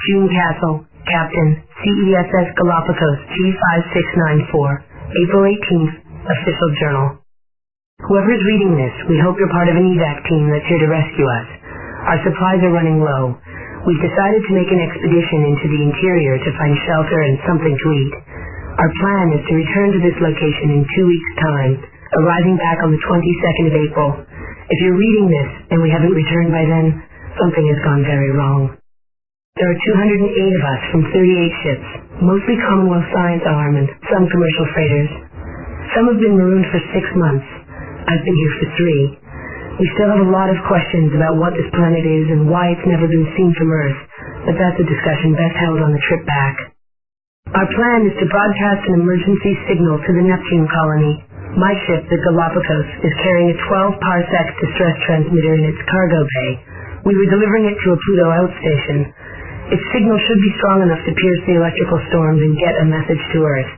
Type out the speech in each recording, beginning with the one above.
June Castle, Captain, CESS Galapagos G5694, April 18th, Official Journal. Whoever's reading this, we hope you're part of an evac team that's here to rescue us. Our supplies are running low. We've decided to make an expedition into the interior to find shelter and something to eat. Our plan is to return to this location in 2 weeks' time, arriving back on the 22nd of April. If you're reading this and we haven't returned by then, something has gone very wrong. There are 208 of us from 38 ships, mostly Commonwealth Science Arm and some commercial freighters. Some have been marooned for 6 months. I've been here for 3. We still have a lot of questions about what this planet is and why it's never been seen from Earth, but that's a discussion best held on the trip back. Our plan is to broadcast an emergency signal to the Neptune colony. My ship, the Galapagos, is carrying a 12-parsec distress transmitter in its cargo bay. We were delivering it to a Pluto outstation. Its signal should be strong enough to pierce the electrical storms and get a message to Earth.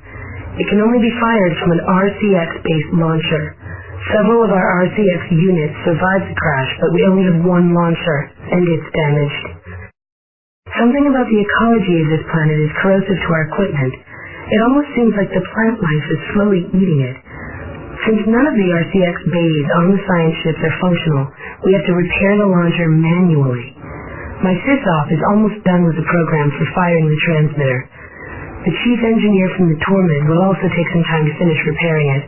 It can only be fired from an RCX-based launcher. Several of our RCX units survived the crash, but we only have one launcher, and it's damaged. Something about the ecology of this planet is corrosive to our equipment. It almost seems like the plant life is slowly eating it. Since none of the RCX bays on the science ships are functional, we have to repair the launcher manually. My sys-off is almost done with the program for firing the transmitter. The chief engineer from the Tormid will also take some time to finish repairing it.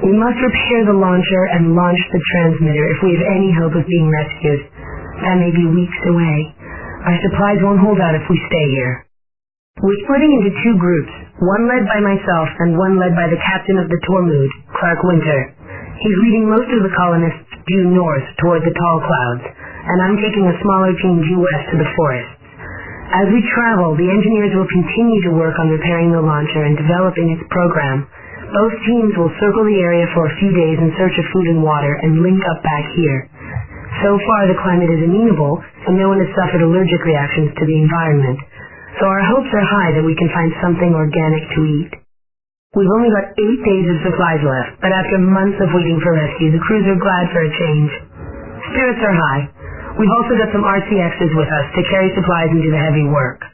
We must repair the launcher and launch the transmitter if we have any hope of being rescued. That may be weeks away. Our supplies won't hold out if we stay here. We're splitting into 2 groups, one led by myself and one led by the captain of the Tormud, Clark Winter. He's leading most of the colonists due north toward the tall clouds, and I'm taking a smaller team due west to the forests. As we travel, the engineers will continue to work on repairing the launcher and developing its program. Both teams will circle the area for a few days in search of food and water and link up back here. So far the climate is amenable, and no one has suffered allergic reactions to the environment. So our hopes are high that we can find something organic to eat. We've only got 8 days of supplies left, but after months of waiting for rescue, the crews are glad for a change. Spirits are high. We've also got some RCXs with us to carry supplies and do the heavy work.